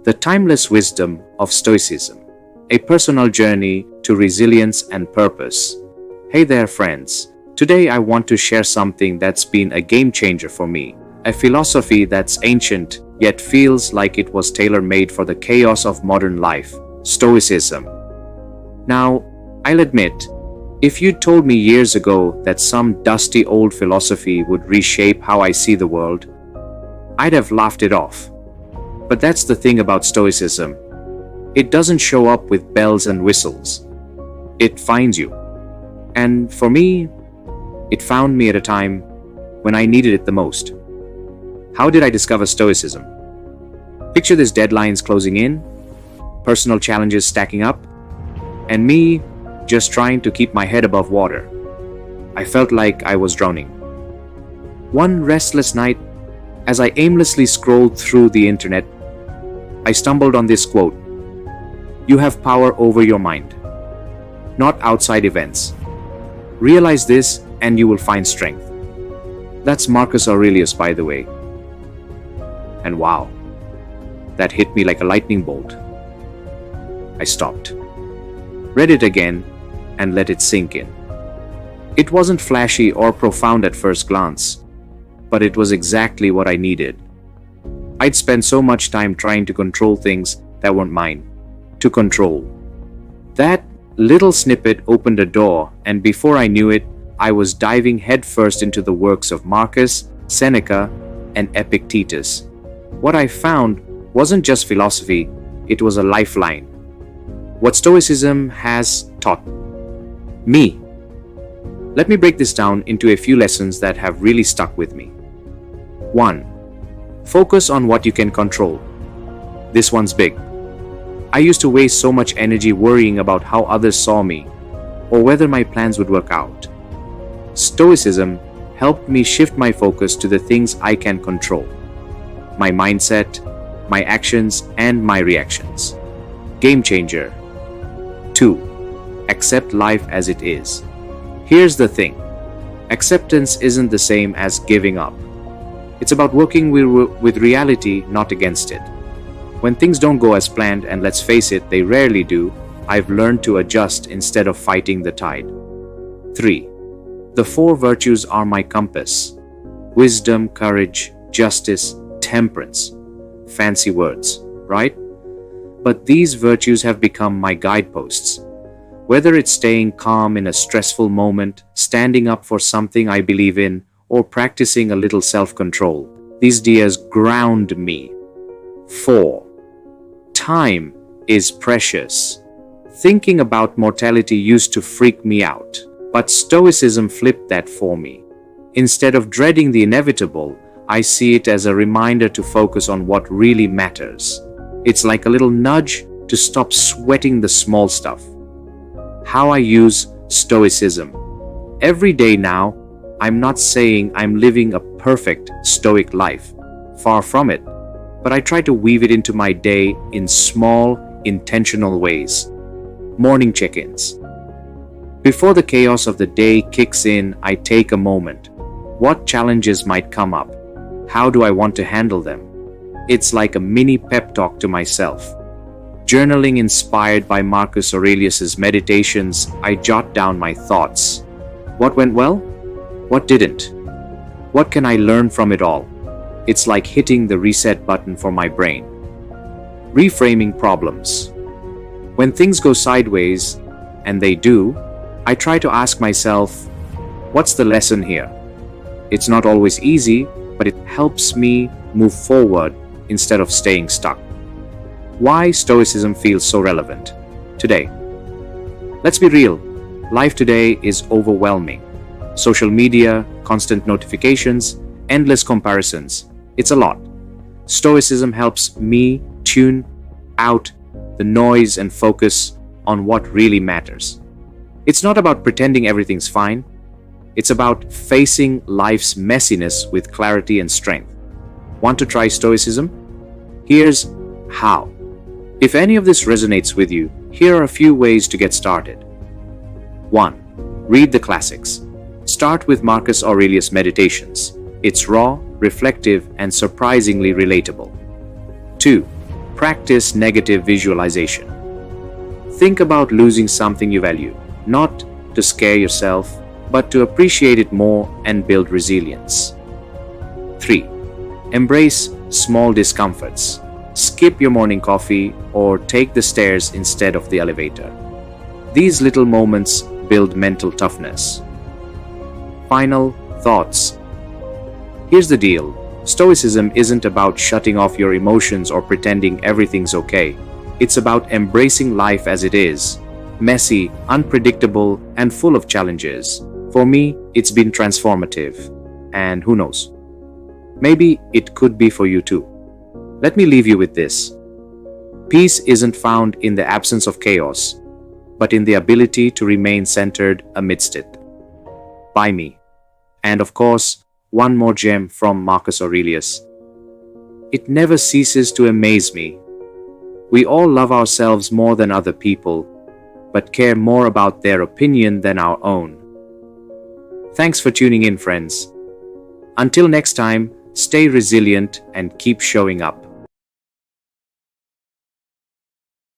The timeless wisdom of Stoicism, a personal journey to resilience and purpose. Hey there, friends. Today I want to share something that's been a game changer for me, a philosophy that's ancient yet feels like it was tailor-made for the chaos of modern life, Stoicism. Now, I'll admit, if you told me years ago that some dusty old philosophy would reshape how I see the world, I'd have laughed it off. But that's the thing about Stoicism. It doesn't show up with bells and whistles. It finds you. And for me, it found me at a time when I needed it the most. How did I discover Stoicism? Picture these deadlines closing in, personal challenges stacking up, and me just trying to keep my head above water. I felt like I was drowning. One restless night, as I aimlessly scrolled through the internet, I stumbled on this quote: "You have power over your mind, not outside events. Realize this and you will find strength." That's Marcus Aurelius, by the way. And wow, that hit me like a lightning bolt. I stopped, read it again, and let it sink in. It wasn't flashy or profound at first glance, but it was exactly what I needed. I'd spent so much time trying to control things that weren't mine to control. That little snippet opened a door, and before I knew it, I was diving headfirst into the works of Marcus, Seneca, and Epictetus. What I found wasn't just philosophy, it was a lifeline. What Stoicism has taught me. Let me break this down into a few lessons that have really stuck with me. 1. Focus on what you can control. This one's big. I used to waste so much energy worrying about how others saw me or whether my plans would work out. Stoicism helped me shift my focus to the things I can control: my mindset, my actions, and my reactions. Game changer. 2. Accept life as it is. Here's the thing. Acceptance isn't the same as giving up. It's about working with reality, not against it. When things don't go as planned, and let's face it, they rarely do, I've learned to adjust instead of fighting the tide. 3. The 4 virtues are my compass: wisdom, courage, justice, temperance. Fancy words, right? But these virtues have become my guideposts. Whether it's staying calm in a stressful moment, standing up for something I believe in, or practicing a little self-control, these ideas ground me. 4. Time is precious. Thinking about mortality used to freak me out, but Stoicism flipped that for me. Instead of dreading the inevitable, I see it as a reminder to focus on what really matters. It's like a little nudge to stop sweating the small stuff. How I use Stoicism. Every day now, I'm not saying I'm living a perfect Stoic life. Far from it. But I try to weave it into my day in small, intentional ways. Morning check-ins. Before the chaos of the day kicks in, I take a moment. What challenges might come up? How do I want to handle them? It's like a mini pep talk to myself. Journaling inspired by Marcus Aurelius's meditations, I jot down my thoughts. What went well? What didn't? What can I learn from it all? It's like hitting the reset button for my brain. Reframing problems. When things go sideways, and they do, I try to ask myself, what's the lesson here? It's not always easy, but it helps me move forward instead of staying stuck. Why Stoicism feels so relevant today. Let's be real. Life today is overwhelming. Social media, constant notifications, endless comparisons. It's a lot. Stoicism helps me tune out the noise and focus on what really matters. It's not about pretending everything's fine. It's about facing life's messiness with clarity and strength. Want to try Stoicism? Here's how. If any of this resonates with you, here are a few ways to get started. 1. Read the classics. Start with Marcus Aurelius' Meditations. It's raw, reflective, and surprisingly relatable. 2. Practice negative visualization. Think about losing something you value, not to scare yourself, but to appreciate it more and build resilience. 3. Embrace small discomforts. Skip your morning coffee or take the stairs instead of the elevator. These little moments build mental toughness. Final thoughts. Here's the deal. Stoicism isn't about shutting off your emotions or pretending everything's okay. It's about embracing life as it is, messy, unpredictable, and full of challenges. For me, it's been transformative. And who knows? Maybe it could be for you too. Let me leave you with this. Peace isn't found in the absence of chaos, but in the ability to remain centered amidst it. By me. And of course, one more gem from Marcus Aurelius. It never ceases to amaze me. We all love ourselves more than other people, but care more about their opinion than our own. Thanks for tuning in, friends. Until next time, stay resilient and keep showing up.